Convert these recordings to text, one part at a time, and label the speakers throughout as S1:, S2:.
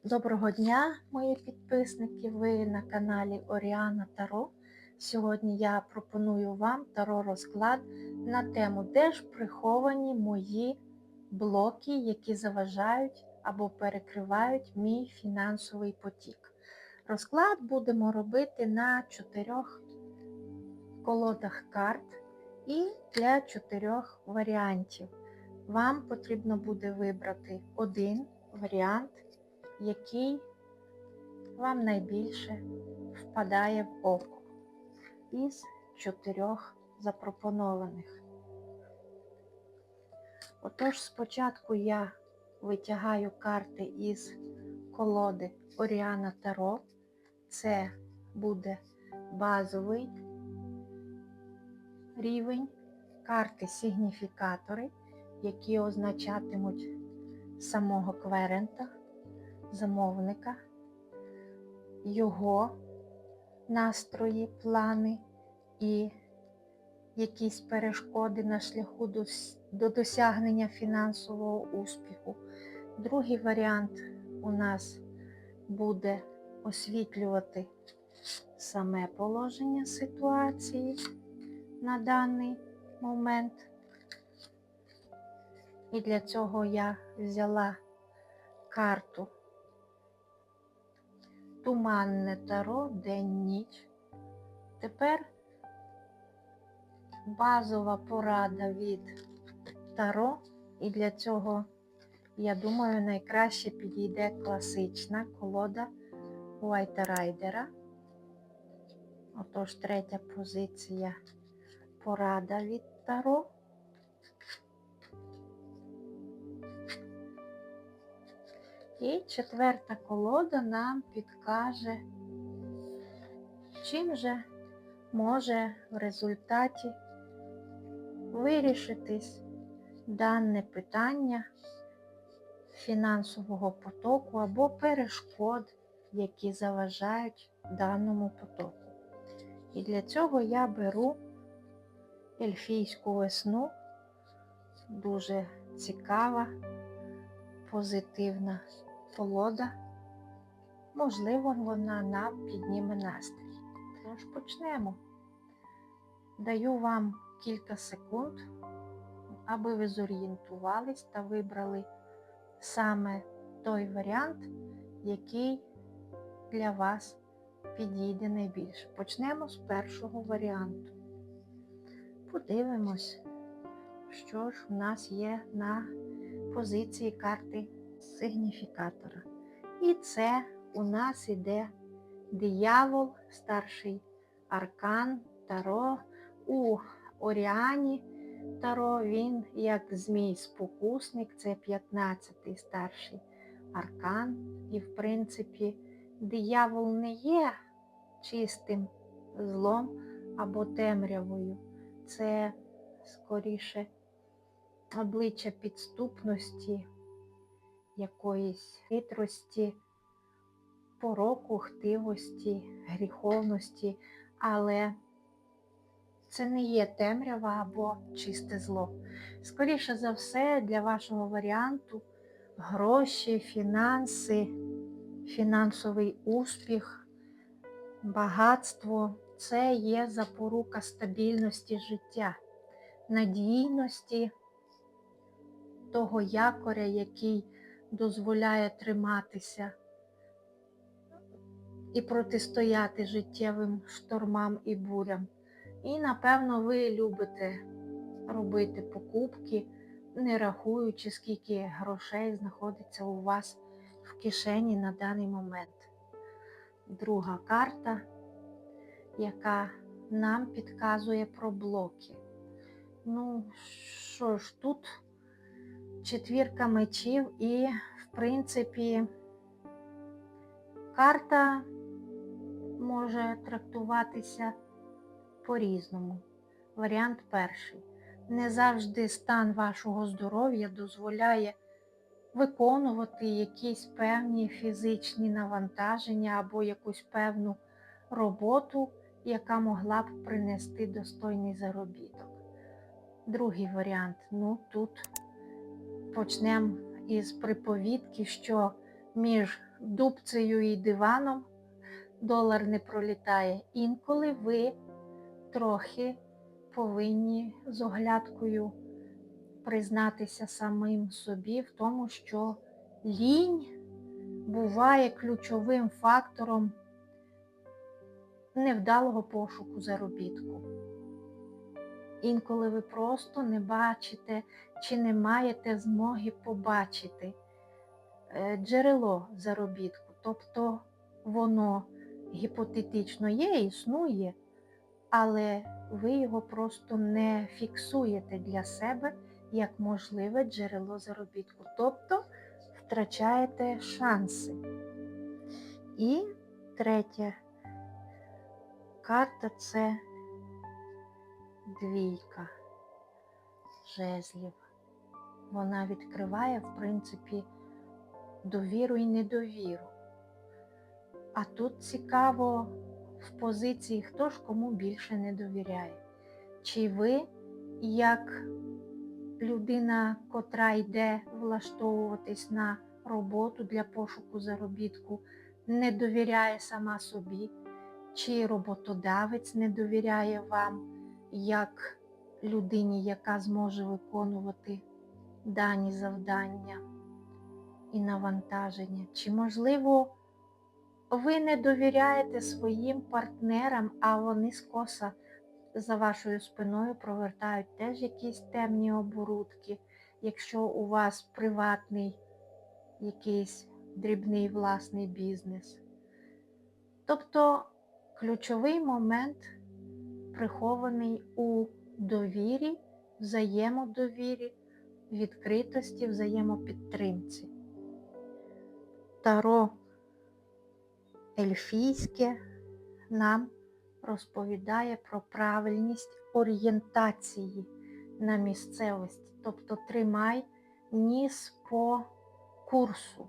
S1: Доброго дня, мої підписники! Ви на каналі Оріана Таро. Сьогодні я пропоную вам таро-розклад на тему, де ж приховані мої блоки, які заважають або перекривають мій фінансовий потік. Розклад будемо робити на 4 колодах карт і для 4 варіантів. Вам потрібно буде вибрати один варіант, який вам найбільше впадає в око із 4 запропонованих. Отож, спочатку я витягаю карти із колоди Оріана Таро. Це буде базовий рівень, карти-сигніфікатори, які означатимуть самого кверента, замовника, його настрої, плани і якісь перешкоди на шляху до досягнення фінансового успіху. Другий варіант у нас буде освітлювати саме положення ситуації на даний момент. І для цього я взяла карту Туманне Таро, день-ніч. Тепер базова порада від Таро. І для цього, я думаю, найкраще підійде класична колода Уайта Райдера. Отож, третя позиція – порада від Таро. І четверта колода нам підкаже, чим же може в результаті вирішитись дане питання фінансового потоку або перешкод, які заважають даному потоку. І для цього я беру ельфійську весну, дуже цікава, позитивна колода. Можливо, вона нам підніме настрій. Тож почнемо. Даю вам кілька секунд, аби ви зорієнтувались та вибрали саме той варіант, який для вас підійде найбільше. Почнемо з першого варіанту. Подивимось, що ж у нас є на позиції карти сигніфікатора. І це у нас іде диявол, старший аркан Таро. У Оріані Таро він як змій-спокусник, це 15-й старший аркан. І в принципі диявол не є чистим злом або темрявою. Це скоріше обличчя підступності, якоїсь хитрості, пороку, хтивості, гріховності, але це не є темрява або чисте зло. Скоріше за все, для вашого варіанту гроші, фінанси, фінансовий успіх, багатство – це є запорука стабільності життя, надійності, того якоря, який дозволяє триматися і протистояти життєвим штормам і бурям. І, напевно, ви любите робити покупки, не рахуючи, скільки грошей знаходиться у вас в кишені на даний момент. Друга карта, яка нам підказує про блоки. Ну, що ж, тут четвірка мечів і, в принципі, карта може трактуватися по-різному. Варіант перший. Не завжди стан вашого здоров'я дозволяє виконувати якісь певні фізичні навантаження або якусь певну роботу, яка могла б принести достойний заробіток. Другий варіант. Ну, тут почнемо із приповідки, що між дубцею і диваном долар не пролітає. Інколи ви трохи повинні з оглядкою признатися самим собі в тому, що лінь буває ключовим фактором невдалого пошуку заробітку. Інколи ви просто не бачите чи не маєте змоги побачити джерело заробітку. Тобто воно гіпотетично є, існує, але ви його просто не фіксуєте для себе як можливе джерело заробітку. Тобто втрачаєте шанси. І третя карта – це двійка жезлів. Вона відкриває, в принципі, довіру і недовіру. А тут цікаво в позиції, хто ж кому більше не довіряє. Чи ви, як людина, котра йде влаштовуватись на роботу для пошуку заробітку, не довіряє сама собі, чи роботодавець не довіряє вам, як людині, яка зможе виконувати дані завдання і навантаження. Чи, можливо, ви не довіряєте своїм партнерам, а вони скоса за вашою спиною провертають теж якісь темні оборудки, якщо у вас приватний якийсь дрібний власний бізнес. Тобто ключовий момент прихований у довірі, взаємодовірі, відкритості, взаємопідтримці. Таро ельфійське нам розповідає про правильність орієнтації на місцевості. Тобто тримай ніс по курсу.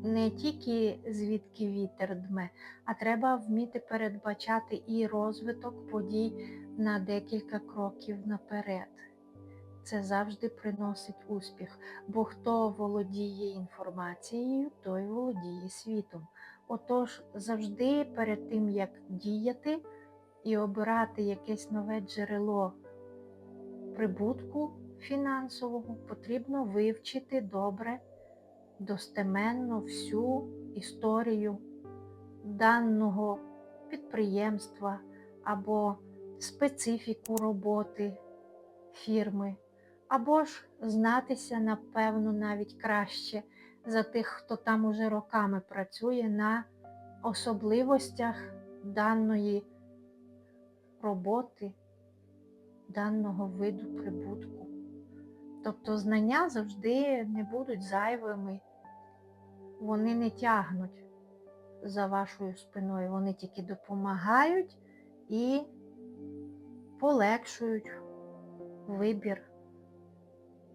S1: Не тільки звідки вітер дме, а треба вміти передбачати і розвиток подій на декілька кроків наперед. Це завжди приносить успіх, бо хто володіє інформацією, той володіє світом. Отож, завжди перед тим, як діяти і обирати якесь нове джерело прибутку фінансового, потрібно вивчити добре, достеменно всю історію даного підприємства або специфіку роботи фірми, або ж знатися, напевно, навіть краще за тих, хто там уже роками працює на особливостях даної роботи, даного виду прибутку. Тобто знання завжди не будуть зайвими, вони не тягнуть за вашою спиною, вони тільки допомагають і полегшують вибір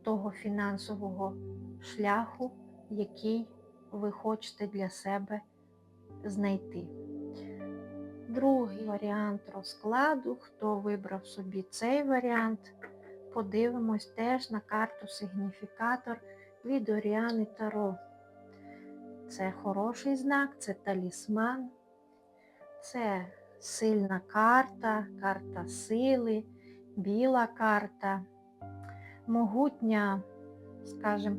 S1: того фінансового шляху, який ви хочете для себе знайти. Другий варіант розкладу, хто вибрав собі цей варіант, подивимось теж на карту сигніфікатор від Оріани Таро. Це хороший знак, це талісман, це сильна карта, карта сили, біла карта, могутня, скажімо,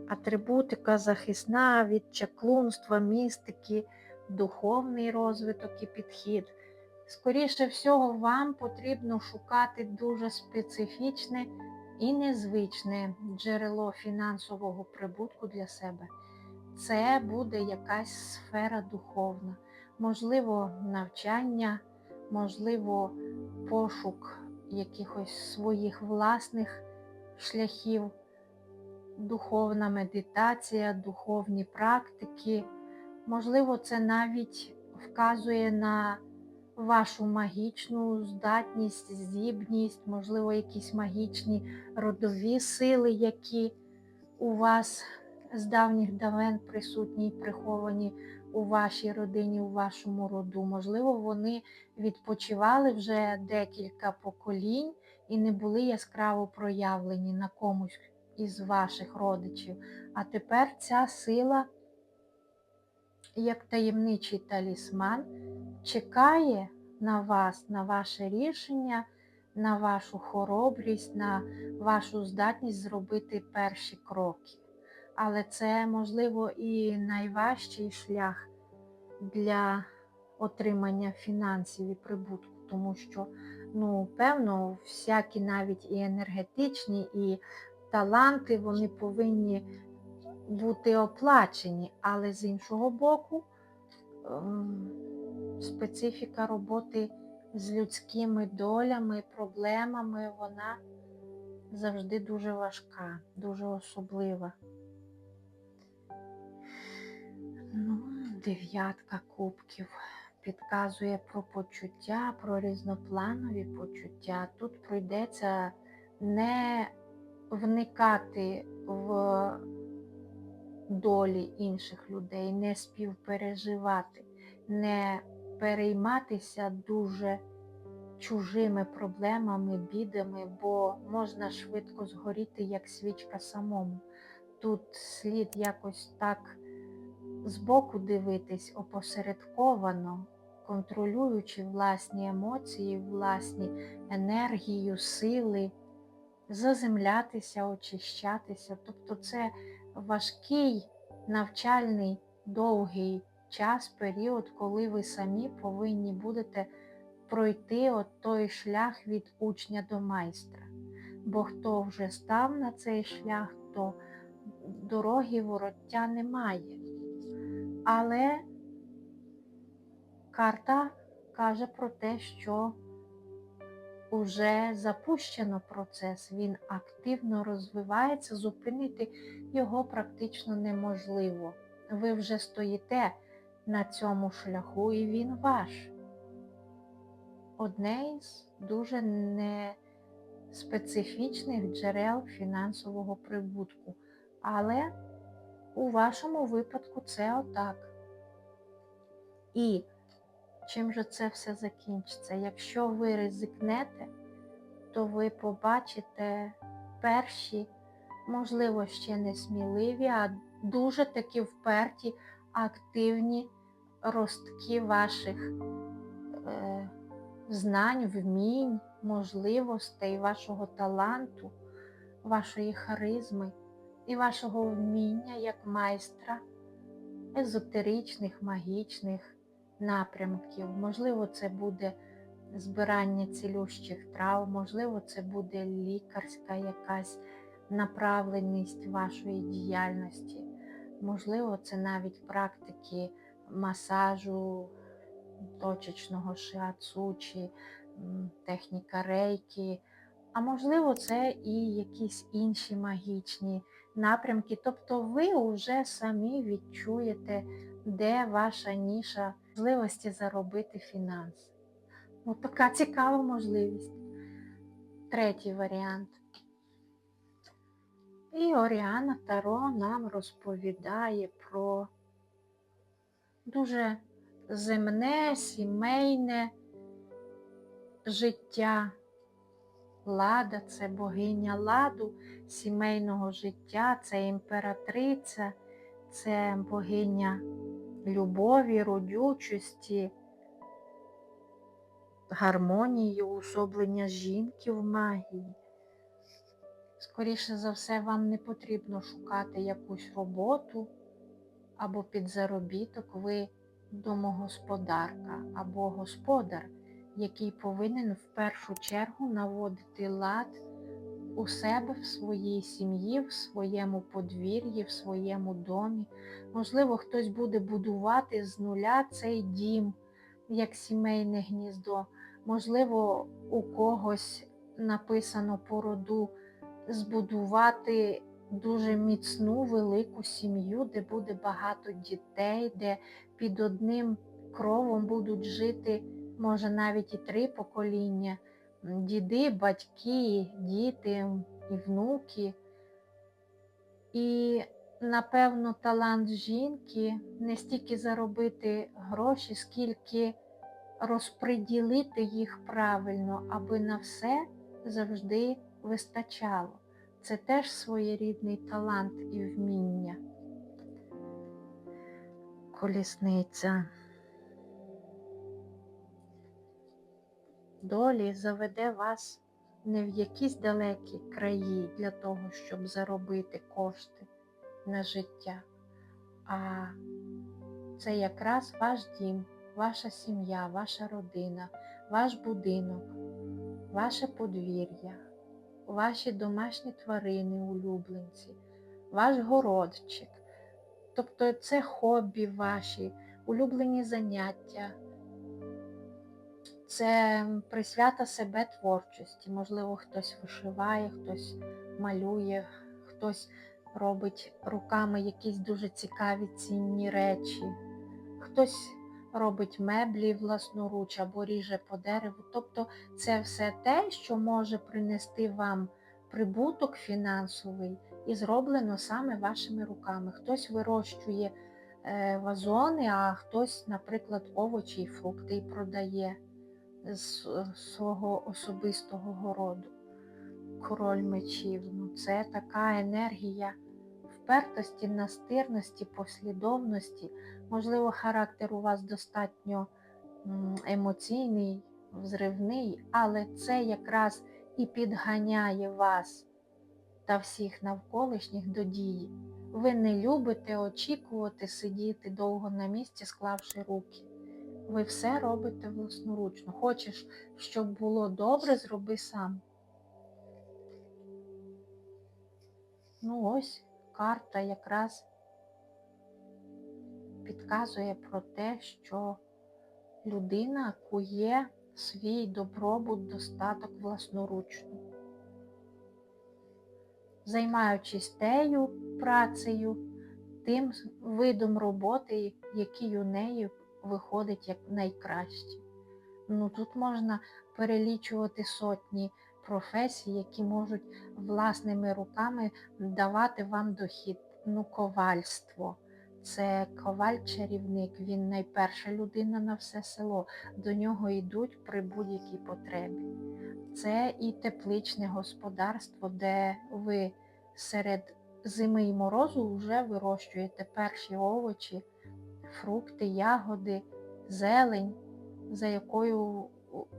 S1: атрибутика захисна від чаклунства, містики, духовний розвиток і підхід. Скоріше всього, вам потрібно шукати дуже специфічне і незвичне джерело фінансового прибутку для себе. Це буде якась сфера духовна, можливо, навчання, можливо, пошук якихось своїх власних шляхів, духовна медитація, духовні практики. Можливо, це навіть вказує на вашу магічну здатність, здібність, можливо, якісь магічні родові сили, які у вас з давніх давен присутні і приховані у вашій родині, у вашому роду. Можливо, вони відпочивали вже декілька поколінь і не були яскраво проявлені на комусь із ваших родичів. А тепер ця сила як таємничий талісман, чекає на вас, на ваше рішення, на вашу хоробрість, на вашу здатність зробити перші кроки. Але це, можливо, і найважчий шлях для отримання фінансів і прибутку, тому що, певно, всякі навіть і енергетичні, і таланти, вони повинні бути оплачені, але з іншого боку, специфіка роботи з людськими долями, проблемами, вона завжди дуже важка, дуже особлива. Дев'ятка кубків підказує про почуття, про різнопланові почуття. Тут прийдеться не вникати в долі інших людей, не співпереживати, не перейматися дуже чужими проблемами, бідами, бо можна швидко згоріти, як свічка самому. Тут слід якось так збоку дивитись опосередковано, контролюючи власні емоції, власні енергію, сили, заземлятися, очищатися. Тобто це важкий, навчальний, довгий час, період, коли ви самі повинні будете пройти той шлях від учня до майстра. Бо хто вже став на цей шлях, то дороги вороття немає. Але карта каже про те, що уже запущено процес, він активно розвивається, зупинити його практично неможливо. Ви вже стоїте на цьому шляху, і він ваш. Одне із дуже неспецифічних джерел фінансового прибутку. Але у вашому випадку це отак. І чим же це все закінчиться? Якщо ви ризикнете, то ви побачите перші, можливо, ще не сміливі, а дуже таки вперті, активні ростки ваших знань, вмінь, можливостей, вашого таланту, вашої харизми і вашого вміння як майстра езотеричних, магічних напрямків. Можливо, це буде збирання цілющих трав, можливо, це буде лікарська якась направленість вашої діяльності. Можливо, це навіть практики масажу, точечного шіацу чи техніка рейкі. А можливо, це і якісь інші магічні напрямки. Тобто ви вже самі відчуєте, де ваша ніша можливості заробити фінанси. Така цікава можливість. Третій варіант. І Оріана Таро нам розповідає про дуже земне, сімейне життя. Лада – це богиня ладу, сімейного життя, це імператриця, це богиня любові, родючості, гармонії, уособлення жінки в магії. Скоріше за все, вам не потрібно шукати якусь роботу або підзаробіток. Ви домогосподарка або господар, який повинен в першу чергу наводити лад у себе, в своїй сім'ї, в своєму подвір'ї, в своєму домі. Можливо, хтось буде будувати з нуля цей дім, як сімейне гніздо. Можливо, у когось написано по роду збудувати дуже міцну, велику сім'ю, де буде багато дітей, де під одним кровом будуть жити, може, навіть і 3 покоління. Діди, батьки, діти і внуки. І, напевно, талант жінки не стільки заробити гроші, скільки розподілити їх правильно, аби на все завжди вистачало. Це теж своєрідний талант і вміння. колісниця долі заведе вас не в якісь далекі краї для того, щоб заробити кошти на життя, а це якраз ваш дім, ваша сім'я, ваша родина, ваш будинок, ваше подвір'я, ваші домашні тварини, улюбленці, ваш городчик. Тобто це хобі ваші, улюблені заняття, це присвята себе творчості. Можливо, хтось вишиває, хтось малює, хтось робить руками якісь дуже цікаві, цінні речі, хтось робить меблі власноруч або ріже по дереву. Тобто це все те, що може принести вам прибуток фінансовий і зроблено саме вашими руками. Хтось вирощує вазони, а хтось, наприклад, овочі і фрукти і продає з свого особистого городу. Король мечів. Це така енергія впертості, настирності, послідовності. Можливо, характер у вас достатньо емоційний, взривний, але це якраз і підганяє вас та всіх навколишніх до дії. Ви не любите очікувати, сидіти довго на місці, склавши руки. Ви все робите власноручно. Хочеш, щоб було добре, зроби сам. Ось карта якраз підказує про те, що людина кує свій добробут, достаток власноручно. Займаючись тею працею, тим видом роботи, який у неї виходить як найкраще. Тут можна перелічувати сотні професій, які можуть власними руками давати вам дохід. Ковальство. Це коваль-чарівник, він найперша людина на все село. До нього йдуть при будь-якій потребі. Це і тепличне господарство, де ви серед зими і морозу вже вирощуєте перші овочі, фрукти, ягоди, зелень, за якою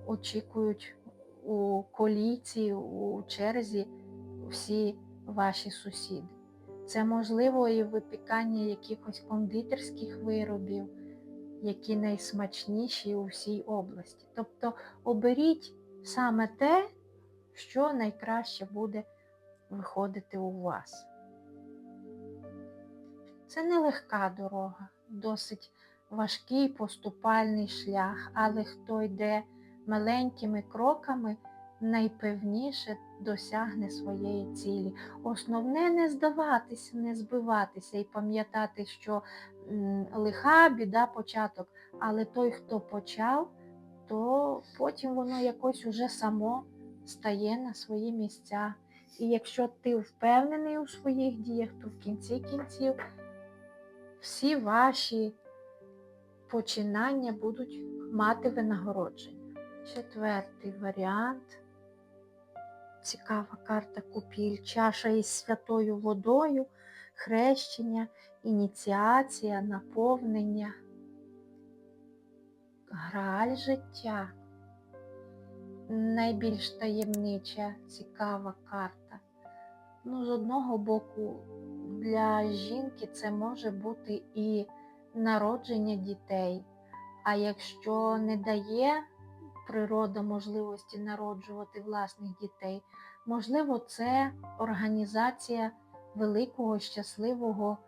S1: очікують у колійці, у черзі всі ваші сусіди. Це можливо і випікання якихось кондитерських виробів, які найсмачніші у всій області. Тобто оберіть саме те, що найкраще буде виходити у вас. Це нелегка дорога, досить важкий поступальний шлях, але хто йде маленькими кроками, найпевніше досягне своєї цілі. Основне не здаватися, не збиватися і пам'ятати, що лиха біда початок, але той, хто почав, то потім воно якось уже само стає на свої місця. І якщо ти впевнений у своїх діях, то в кінці кінців всі ваші починання будуть мати винагородження. Четвертий варіант. Цікава карта Купіль. Чаша із святою водою, хрещення, ініціація, наповнення. Грааль життя. Найбільш таємнича, цікава карта. З одного боку, для жінки це може бути і народження дітей. А якщо не дає природа можливості народжувати власних дітей, можливо, це організація великого, щасливого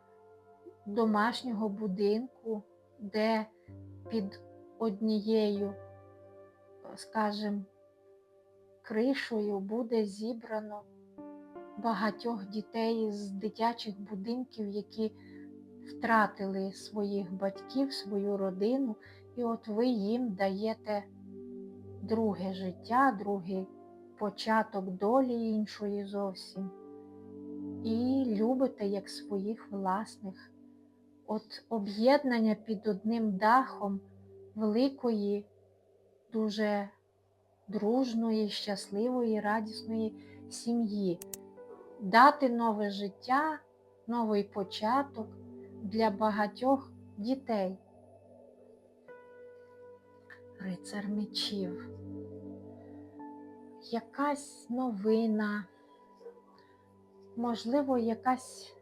S1: домашнього будинку, де під однією, скажімо, кришою буде зібрано багатьох дітей з дитячих будинків, які втратили своїх батьків, свою родину, і от ви їм даєте друге життя, другий початок долі іншої зовсім. І любите як своїх власних. От об'єднання під одним дахом великої, дуже дружної, щасливої, радісної сім'ї. Дати нове життя, новий початок для багатьох дітей. Рицар мечів. Якась новина, можливо, якась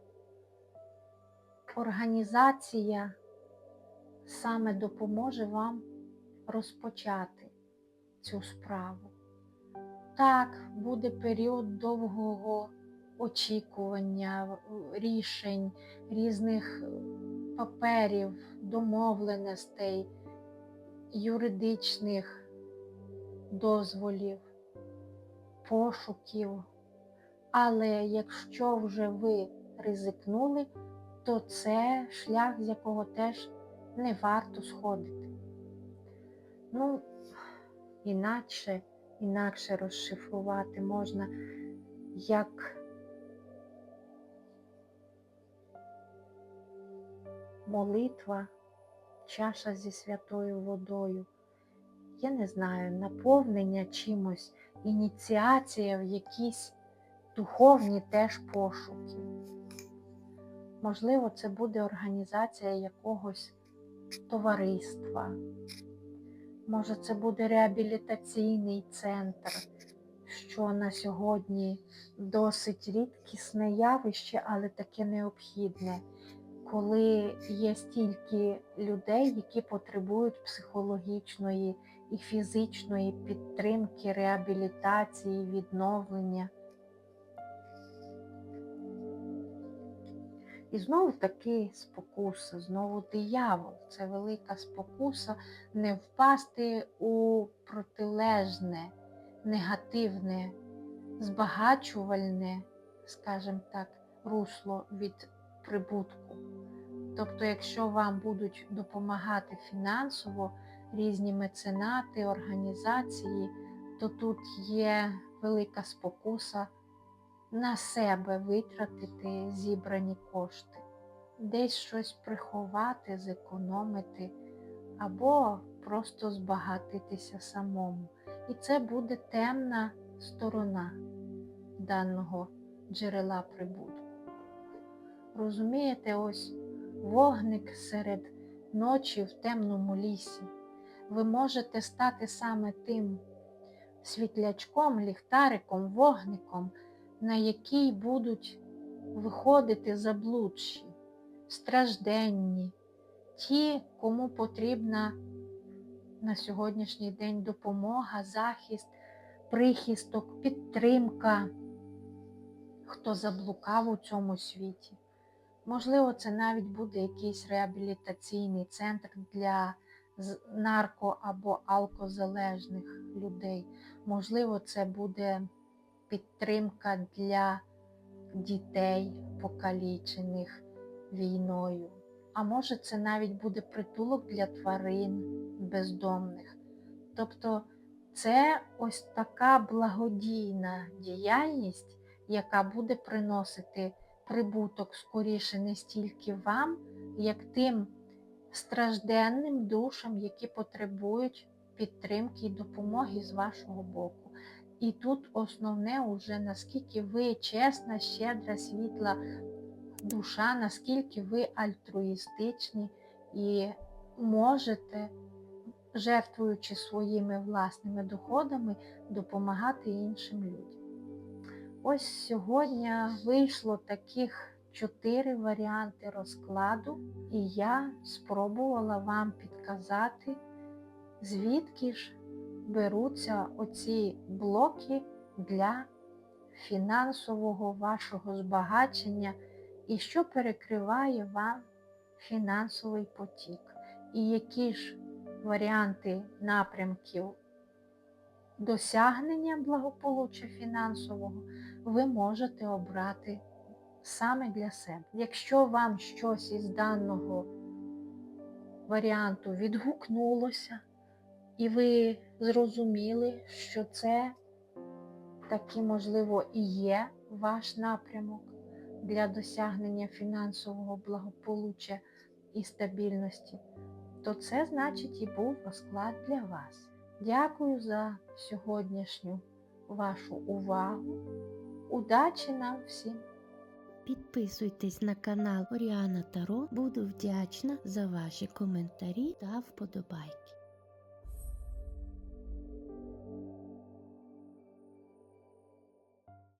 S1: організація саме допоможе вам розпочати цю справу. Так, буде період довгого очікування, рішень, різних паперів, домовленостей, юридичних дозволів, пошуків. Але якщо вже ви ризикнули, то це шлях, з якого теж не варто сходити. Інакше розшифрувати можна як молитва, чаша зі святою водою. Я не знаю, наповнення чимось, ініціація в якісь духовні теж пошуки. Можливо, це буде організація якогось товариства. Може, це буде реабілітаційний центр, що на сьогодні досить рідкісне явище, але таке необхідне, коли є стільки людей, які потребують психологічної і фізичної підтримки, реабілітації, відновлення. І знову таки спокуса, знову диявол. Це велика спокуса не впасти у протилежне, негативне, збагачувальне, скажімо так, русло від прибутку. Тобто, якщо вам будуть допомагати фінансово різні меценати, організації, то тут є велика спокуса на себе витратити зібрані кошти, десь щось приховати, зекономити або просто збагатитися самому. І це буде темна сторона даного джерела прибутку. Розумієте, ось вогник серед ночі в темному лісі. Ви можете стати саме тим світлячком, ліхтариком, вогником, на який будуть виходити заблудші, стражденні, ті, кому потрібна на сьогоднішній день допомога, захист, прихисток, підтримка, хто заблукав у цьому світі. Можливо, це навіть буде якийсь реабілітаційний центр для нарко- або алкозалежних людей. Можливо, це буде підтримка для дітей, покалічених війною. А може, це навіть буде притулок для тварин бездомних. Тобто це ось така благодійна діяльність, яка буде приносити прибуток скоріше не стільки вам, як тим стражденним душам, які потребують підтримки і допомоги з вашого боку. І тут основне уже, наскільки ви чесна, щедра, світла душа, наскільки ви альтруїстичні і можете, жертвуючи своїми власними доходами, допомагати іншим людям. Ось сьогодні вийшло таких 4 варіанти розкладу, і я спробувала вам підказати, звідки ж беруться оці блоки для фінансового вашого збагачення і що перекриває вам фінансовий потік. І які ж варіанти напрямків досягнення благополуччя фінансового ви можете обрати саме для себе. Якщо вам щось із даного варіанту відгукнулося, і ви зрозуміли, що це таки, можливо, і є ваш напрямок для досягнення фінансового благополуччя і стабільності, то це, значить, і був розклад для вас. Дякую за сьогоднішню вашу увагу. Удачі нам всім!
S2: Підписуйтесь на канал Оріана Таро, буду вдячна за ваші коментарі та вподобайки.